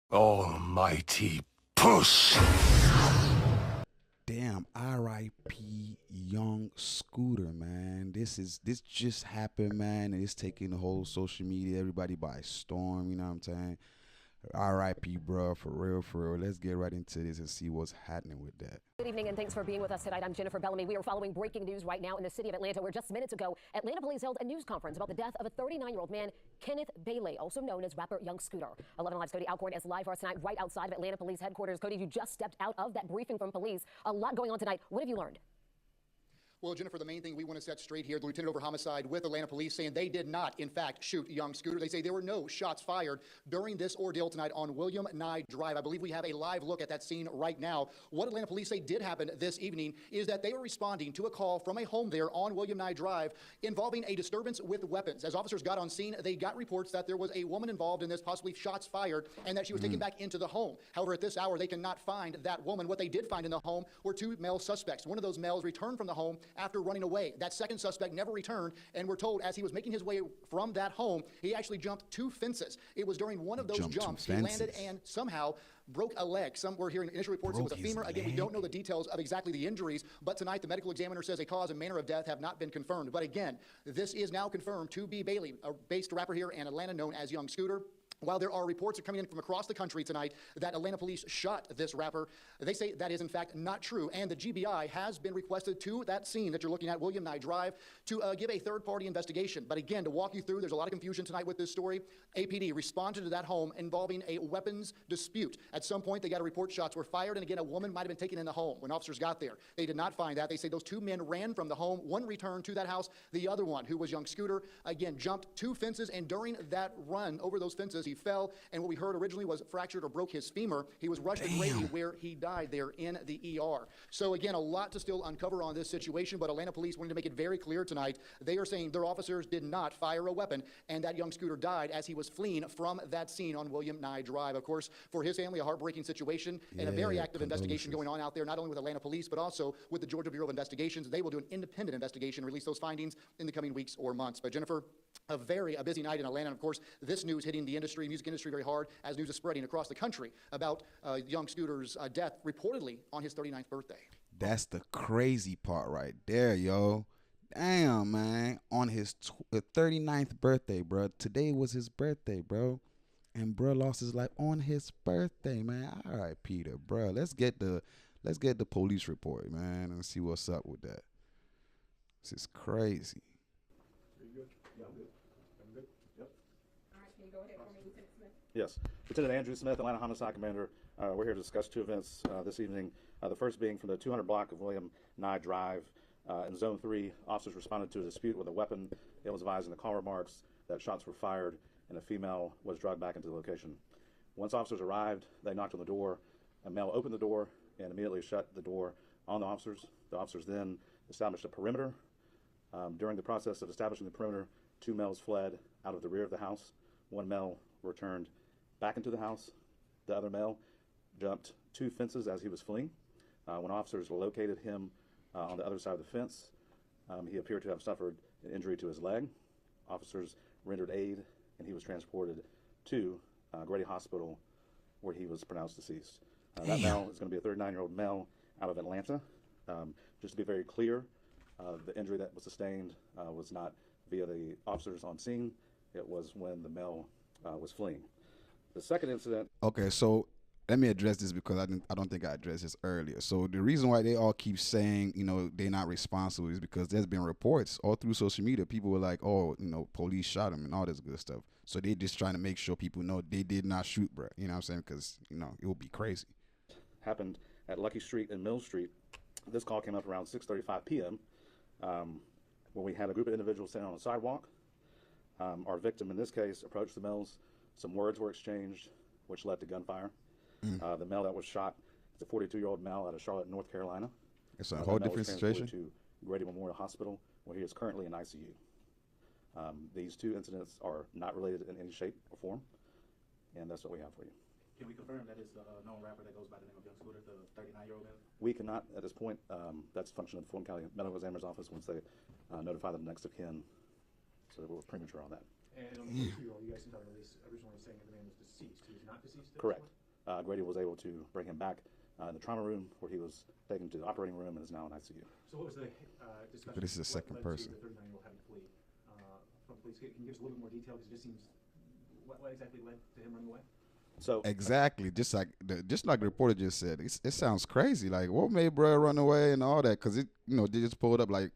Almighty push! Damn, R.I.P. Young Scooter, man. This just happened, man, and it's taking the whole social media, everybody by storm. You know what I'm saying? R.I.P. bro, for real, for real. Let's get right into this and see what's happening with that. Good evening and thanks for being with us tonight. I'm Jennifer Bellamy. We are following breaking news right now in the city of Atlanta, where just minutes ago, Atlanta police held a news conference about the death of a 39-year-old man, Kenneth Bailey, also known as rapper Young Scooter. 11 Alive's Cody Alcorn is live for us tonight right outside of Atlanta Police Headquarters. Cody, you just stepped out of that briefing from police. A lot going on tonight. What have you learned? Well, Jennifer, the main thing we want to set straight here, the lieutenant over homicide with Atlanta police saying they did not, in fact, shoot Young Scooter. They say there were no shots fired during this ordeal tonight on William Nye Drive. I believe we have a live look at that scene right now. What Atlanta police say did happen this evening is that they were responding to a call from a home there on William Nye Drive involving a disturbance with weapons. As officers got on scene, they got reports that there was a woman involved in this, possibly shots fired, and that she was taken back into the home. However, at this hour, they cannot find that woman. What they did find in the home were two male suspects. One of those males returned from the home after running away. That second suspect never returned, and we're told as he was making his way from that home, he actually jumped two fences. It was during one of those jumps he landed and somehow broke a leg. Some were hearing initial reports it was a femur. Again, we don't know the details of exactly the injuries, but tonight the medical examiner says a cause and manner of death have not been confirmed. But again, this is now confirmed to be Bailey, a based rapper here in Atlanta known as Young Scooter. While there are reports coming in from across the country tonight that Atlanta police shot this rapper, they say that is in fact not true, and the GBI has been requested to that scene that you're looking at, William Nye Drive, to give a third-party investigation. But again, to walk you through, there's a lot of confusion tonight with this story. APD responded to that home involving a weapons dispute. At some point, they got a report shots were fired, and again, a woman might have been taken in the home when officers got there. They did not find that. They say those two men ran from the home. One returned to that house. The other one, who was Young Scooter, again, jumped two fences, and during that run over those fences, he fell, and what we heard originally was fractured or broke his femur. He was rushed to Grady, where he died there in the ER. So again, a lot to still uncover on this situation, but Atlanta police wanted to make it very clear tonight. They are saying their officers did not fire a weapon, and that Young Scooter died as he was fleeing from that scene on William Nye Drive. Of course, for his family, a heartbreaking situation and a very active investigation going on out there, not only with Atlanta police, but also with the Georgia Bureau of Investigations. They will do an independent investigation and release those findings in the coming weeks or months. But Jennifer, a busy night in Atlanta, and of course, this news hitting the industry, music industry very hard, as news is spreading across the country about Young Scooter's death, reportedly on his 39th birthday. That's the crazy part right there, yo. Damn, man. On his 39th birthday, bro. Today was his birthday, bro. And bro lost his life on his birthday, man. All right, Peter, bro. Let's get the police report, man, and see what's up with that. This is crazy. Yes. Lieutenant Andrew Smith, Atlanta Homicide Commander. We're here to discuss two events this evening. The first being from the 200 block of William Nye Drive. In Zone 3, officers responded to a dispute with a weapon. It was advised in the call remarks that shots were fired and a female was dragged back into the location. Once officers arrived, they knocked on the door. A male opened the door and immediately shut the door on the officers. The officers then established a perimeter. During the process of establishing the perimeter, two males fled out of the rear of the house. One male returned back into the house. The other male jumped two fences as he was fleeing. When officers located him on the other side of the fence, he appeared to have suffered an injury to his leg. Officers rendered aid, and he was transported to Grady Hospital, where he was pronounced deceased. That male is going to be a 39-year-old male out of Atlanta. Just to be very clear, the injury that was sustained was not via the officers on scene. It was when the male was fleeing. The second incident. Okay, so let me address this because I don't think I addressed this earlier. So the reason why they all keep saying, they're not responsible is because there's been reports all through social media. People were like, oh, police shot him and all this good stuff. So they're just trying to make sure people know they did not shoot, bro. You know what I'm saying? Because, it would be crazy. Happened at Lucky Street and Mill Street. This call came up around 6:35 p.m. When we had a group of individuals sitting on a sidewalk. Our victim in this case approached the males. Some words were exchanged, which led to gunfire. The male that was shot is a 42-year-old male out of Charlotte, North Carolina. It's a whole different situation. To Grady Memorial Hospital, where he is currently in ICU. These two incidents are not related in any shape or form, and that's what we have for you. Can we confirm that it's the known rapper that goes by the name of Young Scooter, the 39-year-old man? We cannot at this point. That's a function of the Fulton County Medical Examiner's Office once they notify the next of kin. So we're premature on that. And on the 42-year-old, you guys didn't release originally saying the man was deceased. He was not deceased? Correct. Grady was able to bring him back in the trauma room, where he was taken to the operating room and is now in ICU. So what was the discussion? But this is the second what led person. To the 39-year-old having to flee from police. Can you give us a little bit more detail? Because it just seems, what exactly led to him running away? So Exactly, just like the reporter just said, it sounds crazy. Like, what made bro run away and all that? Because they just pulled up like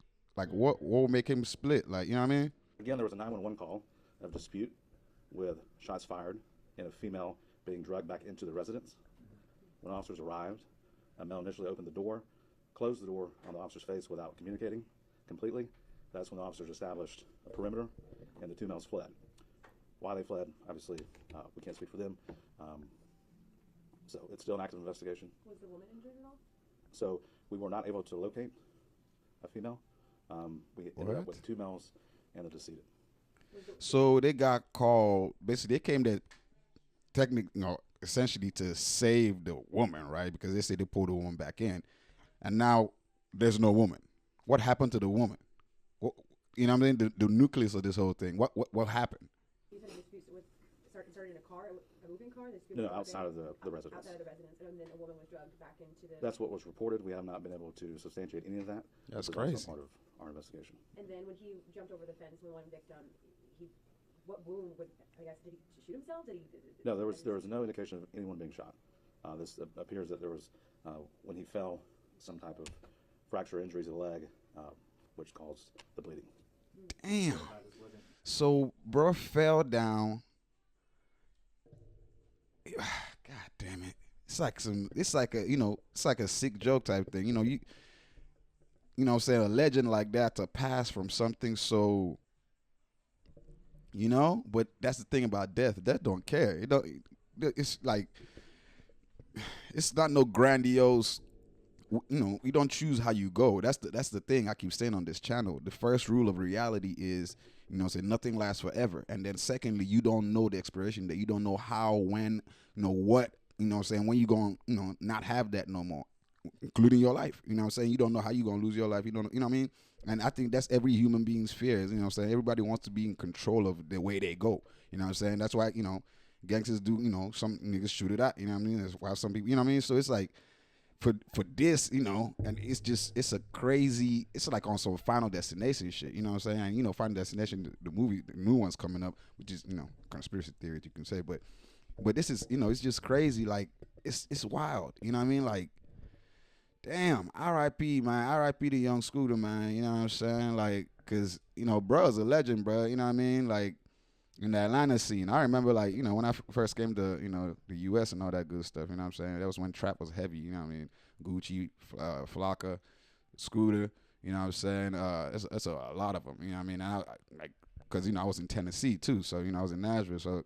what would make him split? Like, you know what I mean? again, there was a 911 call of dispute with shots fired and a female being dragged back into the residence. When officers arrived, a male initially opened the door, closed the door on the officer's face without communicating completely. That's when the officers established a perimeter, and the two males fled. Why they fled, obviously, we can't speak for them. So it's still an active investigation. Was the woman injured at all? So we were not able to locate a female. We ended up What? with two males and the decedent. So they got called. Basically, they came to essentially to save the woman, right? Because they say they pulled the woman back in, and now there's no woman. What happened to the woman? What, you know what I mean? The nucleus of this whole thing. What happened? You said disputes with started in a car, a moving car. No, outside of the residence. Outside of the residence, and then a woman was drugged back into the. That's what was reported. We have not been able to substantiate any of that. That's This is crazy. also part of our investigation. And then when he jumped over the fence, when one victim, what wound would I guess did he shoot himself? Did he? No, there was no indication of anyone being shot. This appears that there was when he fell, some type of fracture or injuries of the leg, which caused the bleeding. Damn. So bro fell down. God damn it! It's like a sick joke type thing. You know what I'm saying, a legend like that to pass from something so. But that's the thing about death. Death don't care. It's like it's not no grandiose. You don't choose how you go. That's the thing I keep saying on this channel. The first rule of reality is, say nothing lasts forever. And then secondly, you don't know the expiration date. You don't know how, when, what, saying when you going to, not have that no more, including your life. You know what I'm saying? You don't know how you going to lose your life. You know what I mean? And I think that's every human being's fears. You know what I'm saying? Everybody wants to be in control of the way they go. You know what I'm saying? That's why, gangsters do, some niggas shoot it out. You know what I mean? That's why some people, you know what I mean? So it's like, for this, and it's a crazy, it's like on some Final Destination shit, you know what I'm saying? And, Final Destination, the movie, the new one's coming up, which is, conspiracy theory, you can say, but this is, it's just crazy, like, it's wild, you know what I mean? Like, damn, R.I.P., man, R.I.P. to Young Scooter, man, you know what I'm saying? Like, because, bro's a legend, bro, you know what I mean? Like, in the Atlanta scene, I remember, like, when I first came to, the U.S. and all that good stuff, you know what I'm saying? That was when trap was heavy, you know what I mean? Gucci, Flocka, Scooter, you know what I'm saying? It's a lot of them, you know what I mean? And because, I was in Tennessee, too, so, I was in Nashville, so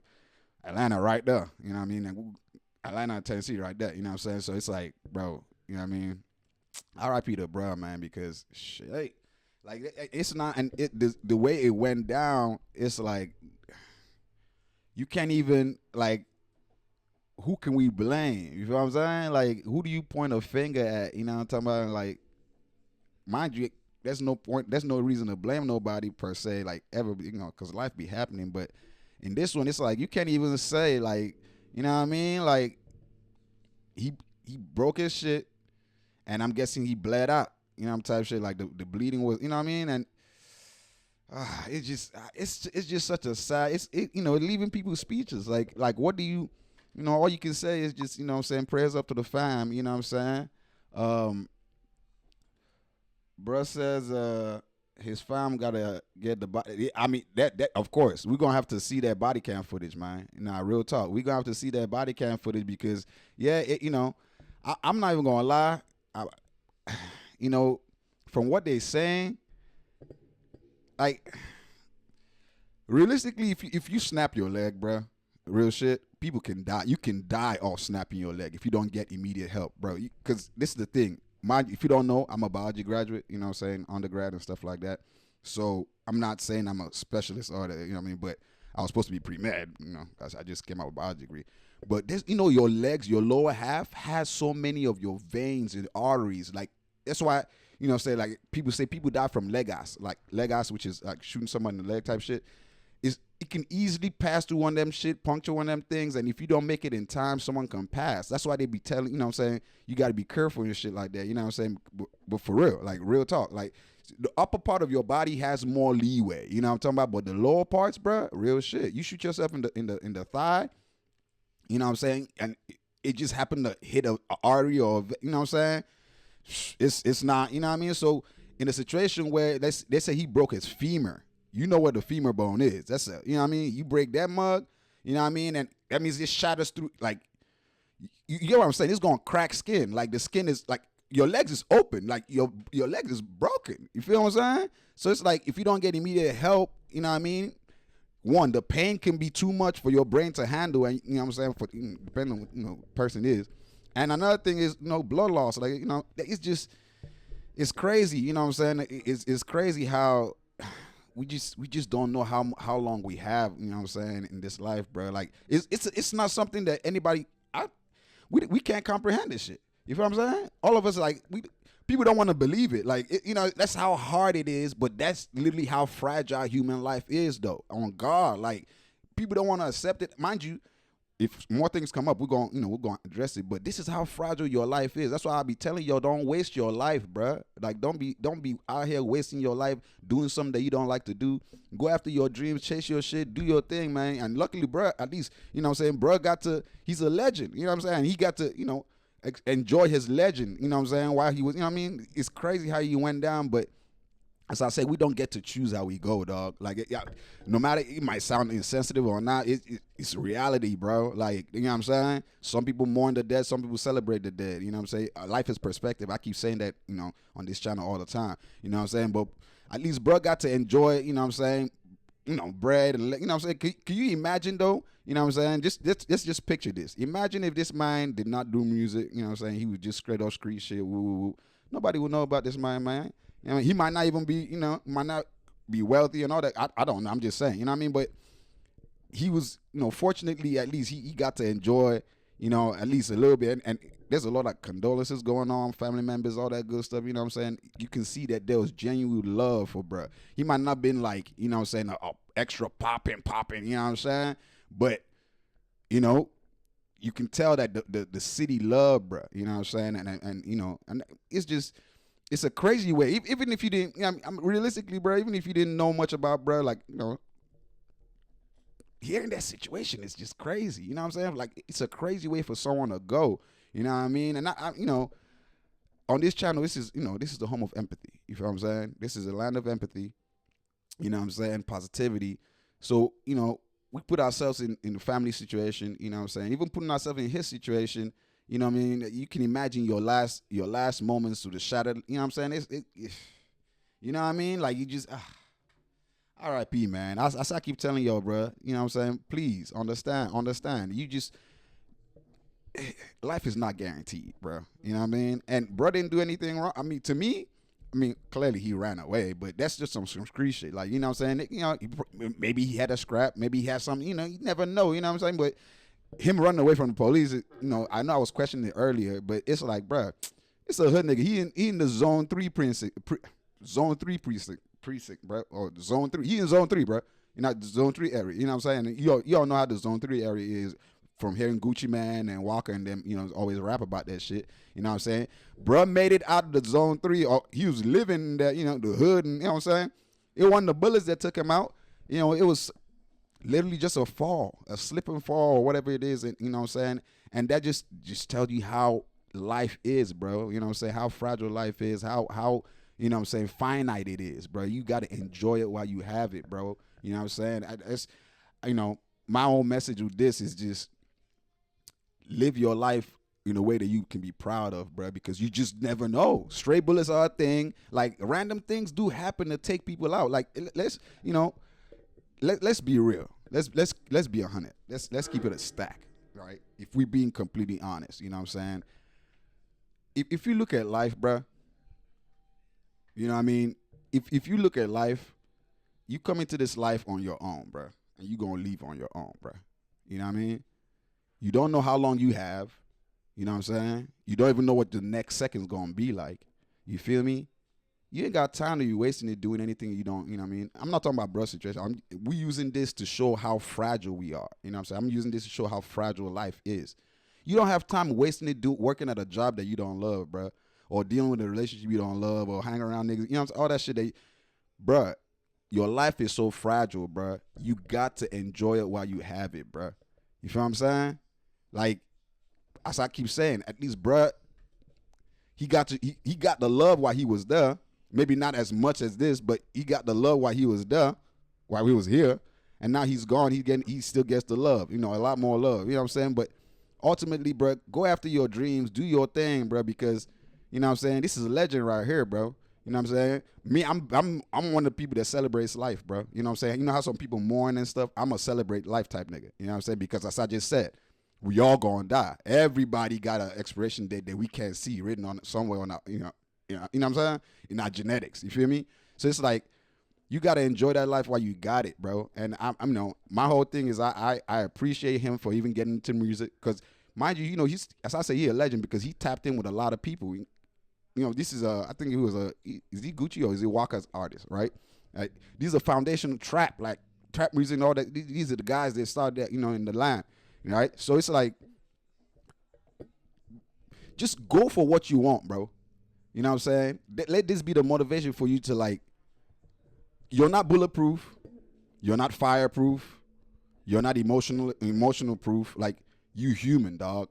Atlanta right there, you know what I mean? And Atlanta and Tennessee right there, you know what I'm saying? So it's like, bro, you know what I mean? R.I.P. to bro, man, because, shit, like, it's not, and the way it went down, it's like, you can't even, like, who can we blame? You know what I'm saying? Like, who do you point a finger at? You know what I'm talking about? Like, mind you, there's no reason to blame nobody per se, like, ever, because life be happening. But in this one, it's like, you can't even say, like, you know what I mean? Like, he broke his shit, and I'm guessing he bled out. You know what I'm type of shit? Like, the bleeding was, you know what I mean? And it's just such a sad, leaving people speechless. Like what do you, all you can say is just, you know what I'm saying, prayers up to the fam, you know what I'm saying? Bruh says his fam gotta get the body. I mean, that of course, we're gonna have to see that body cam footage, man. Nah, real talk. We're gonna have to see that body cam footage because, yeah, I'm not even gonna lie. From what they saying, like, realistically, if you snap your leg, bro, real shit, people can die. You can die off snapping your leg if you don't get immediate help, bro. Because this is the thing. Mind you, if you don't know, I'm a biology graduate, you know what I'm saying, undergrad and stuff like that. So I'm not saying I'm a specialist or that, you know what I mean, but I was supposed to be pre-med, because I just came out with a biology degree. But this, your legs, your lower half has so many of your veins and arteries. Like, that's why, say, like, people say people die from leg ass, which is like shooting someone in the leg type shit. it can easily pass through one of them shit, puncture one of them things, and if you don't make it in time, someone can pass. That's why they be telling, you know what I'm saying, you got to be careful and shit like that, you know what I'm saying? But for real, like real talk, like the upper part of your body has more leeway, you know what I'm talking about? But the lower parts, bro, real shit. You shoot yourself in the thigh, you know what I'm saying, and it just happened to hit a artery or, you know what I'm saying? It's not, you know what I mean? So in a situation where they say he broke his femur, you know what the femur bone is. That's a, you know what I mean? You break that mug, you know what I mean? And that means it shatters through, like, you get what I'm saying? It's going to crack skin. Like, the skin is, like, your legs is open. Like, your legs is broken. You feel what I'm saying? So it's like, if you don't get immediate help, you know what I mean? One, the pain can be too much for your brain to handle, and you know what I'm saying, for, depending on what, you know, person is. And another thing is, you know, blood loss. Like, you know, it's crazy. You know what I'm saying? It's crazy how we just don't know how long we have, you know what I'm saying, in this life, bro. Like, it's not something that anybody, we can't comprehend this shit. You feel what I'm saying? All of us, like, people don't want to believe it. Like, you know, that's how hard it is, but that's literally how fragile human life is, though. On God, like, people don't want to accept it. Mind you, if more things come up, we're going to address it. But this is how fragile your life is. That's why I be telling y'all, don't waste your life, bruh. Like, don't be out here wasting your life doing something that you don't like to do. Go after your dreams, chase your shit, do your thing, man. And luckily, bruh, at least, you know what I'm saying, bruh he's a legend. You know what I'm saying? He got to, you know, enjoy his legend. You know what I'm saying? While he was, you know what I mean? It's crazy how he went down, but as I say, we don't get to choose how we go, dog. Like, no matter, it might sound insensitive or not, it's reality, bro. Like, you know what I'm saying? Some people mourn the dead, some people celebrate the dead. You know what I'm saying? Life is perspective. I keep saying that, you know, on this channel all the time. You know what I'm saying? But at least bro got to enjoy, you know what I'm saying, you know, bread. And, you know what I'm saying? Can you imagine, though? You know what I'm saying? Just picture this. Imagine if this man did not do music, you know what I'm saying? He was just straight up street shit, woo, woo, woo. Nobody would know about this man. I mean, he might not even be, you know, might not be wealthy and all that. I don't know. I'm just saying, you know what I mean? But he was, you know, fortunately, at least he got to enjoy, you know, at least a little bit. And there's a lot of condolences going on, family members, all that good stuff. You know what I'm saying? You can see that there was genuine love for bruh. He might not been like, you know what I'm saying, a extra popping, you know what I'm saying? But, you know, you can tell that the city loved bruh. You know what I'm saying? And you know, and it's just, it's a crazy way. Even if you didn't, I mean, realistically, bro, even if you didn't know much about, bro, like, you know, hearing that situation is just crazy. You know what I'm saying? Like, it's a crazy way for someone to go. You know what I mean? And I you know, on this channel, this is, you know, this is the home of empathy. You feel what I'm saying? This is a land of empathy. You know what I'm saying? Positivity. So, you know, we put ourselves in the family situation. You know what I'm saying? Even putting ourselves in his situation. You know what I mean? You can imagine your last moments to the shattered. You know what I'm saying? You know what I mean? Like, you just, R.I.P. man. I keep telling y'all, bro. You know what I'm saying? Please understand. You just, life is not guaranteed, bro. You know what I mean? And bro didn't do anything wrong. I mean, to me, clearly he ran away, but that's just some street shit. Like, you know what I'm saying? You know, maybe he had a scrap, maybe he had something. You know, you never know. You know what I'm saying? But him running away from the police, you know I was questioning it earlier, but it's like, bruh, it's a hood nigga. He in the zone 3 precinct, bro, or zone 3. He in zone 3, bro. You know, the zone 3 area. You know what I'm saying? You all know how the zone 3 area is from hearing Gucci Man and Walker and them, you know, always rap about that shit. You know what I'm saying? Bruh made it out of the zone 3. Or he was living in that, you know, the hood, and you know what I'm saying? It wasn't the bullets that took him out. You know, it was literally just a fall, a slip and fall, or whatever it is, and you know what I'm saying? And that just tells you how life is, bro. You know what I'm saying? How fragile life is, how you know what I'm saying, finite it is, bro. You got to enjoy it while you have it, bro. You know what I'm saying? It's, you know, my own message with this is just live your life in a way that you can be proud of, bro, because you just never know. Stray bullets are a thing. Like, random things do happen to take people out. Like, let's, you know, let's be real. Let's be 100. Let's keep it a stack, right? If we being completely honest, you know what I'm saying? If you look at life, bruh, you know what I mean? If you look at life, you come into this life on your own, bruh, and you gonna leave on your own, bruh. You know what I mean? You don't know how long you have. You know what I'm saying? You don't even know what the next second's gonna be like. You feel me? you ain't got time to be wasting it doing anything you don't, you know what I mean? I'm not talking about bro situation. We using this to show how fragile we are. You know what I'm saying? I'm using this to show how fragile life is. You don't have time wasting it working at a job that you don't love, bro, or dealing with a relationship you don't love, or hanging around niggas. You know what I'm saying? All that shit. Bro, your life is so fragile, bro. You got to enjoy it while you have it, bro. You feel what I'm saying? Like, as I keep saying, at least, bro, he got the love while he was there. Maybe not as much as this, but he got the love while he was there, while he was here. And now he's gone. He still gets the love. You know, a lot more love. You know what I'm saying? But ultimately, bro, go after your dreams, do your thing, bro, because, you know what I'm saying, this is a legend right here, bro. You know what I'm saying? Me, I'm one of the people that celebrates life, bro. You know what I'm saying? You know how some people mourn and stuff? I'm a celebrate life type nigga. You know what I'm saying? Because as I just said, we all gonna die. Everybody got an expiration date that we can't see written on somewhere on our, you know what I'm saying? In our genetics. You feel me? So it's like, you gotta enjoy that life while you got it, bro. And I'm you know, my whole thing is I appreciate him for even getting into music, because mind you, you know, he's, as I say, he a legend because he tapped in with a lot of people. You know, this is I think he was is he Gucci or is he Waka's artist, right? Like, these are foundational trap music and all that. These are the guys that started that, you know, in the line, right? So it's like, just go for what you want, bro. You know what I'm saying? Let this be the motivation for you to, like, you're not bulletproof, you're not fireproof, you're not emotional proof. Like, you human, dog.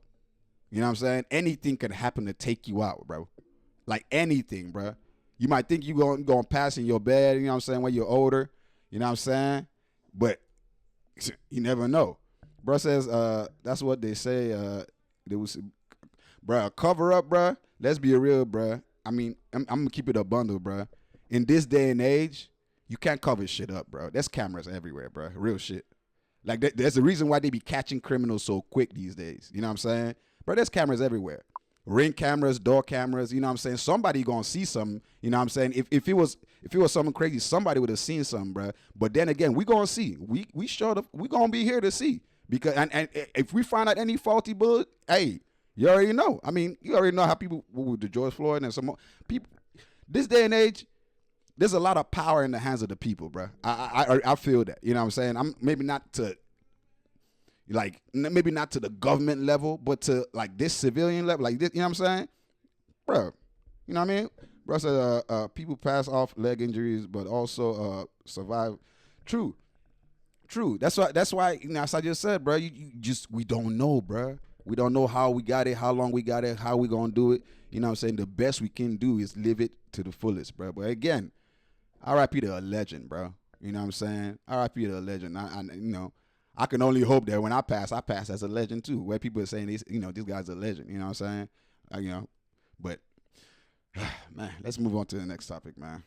You know what I'm saying? Anything can happen to take you out, bro. Like, anything, bro. You might think you're going to pass in your bed, you know what I'm saying, when you're older. You know what I'm saying? But you never know. Bro says, that's what they say. They was, bro, cover up, bro. Let's be real, bro. I mean, I'm going to keep it a bundle, bro. In this day and age, you can't cover shit up, bro. There's cameras everywhere, bro. Real shit. Like, there's a reason why they be catching criminals so quick these days. You know what I'm saying? Bro, there's cameras everywhere. Ring cameras, door cameras, you know what I'm saying? Somebody gonna see something, you know what I'm saying? If it was something crazy, somebody would have seen something, bro. But then again, we gonna see. We showed up, we gonna be here to see. Because and if we find out any faulty bullet, hey, you already know. I mean, you already know how people with the George Floyd and some more people. This day and age, there's a lot of power in the hands of the people, bro. I feel that. You know what I'm saying? I'm maybe not to the government level, but to, like, this civilian level, like this, you know what I'm saying? Bro, you know what I mean? Bro said, people pass off leg injuries, but also survive. True. That's why, you know, as I just said, bro, we don't know, bro. We don't know how we got it, how long we got it, how we gonna do it. You know what I'm saying? The best we can do is live it to the fullest, bro. But again, R.I.P. to a legend, bro. You know what I'm saying? R.I.P. to a legend. I you know, I can only hope that when I pass as a legend too. Where people are saying this, you know, this guy's a legend. You know what I'm saying? You know, but man, let's move on to the next topic, man.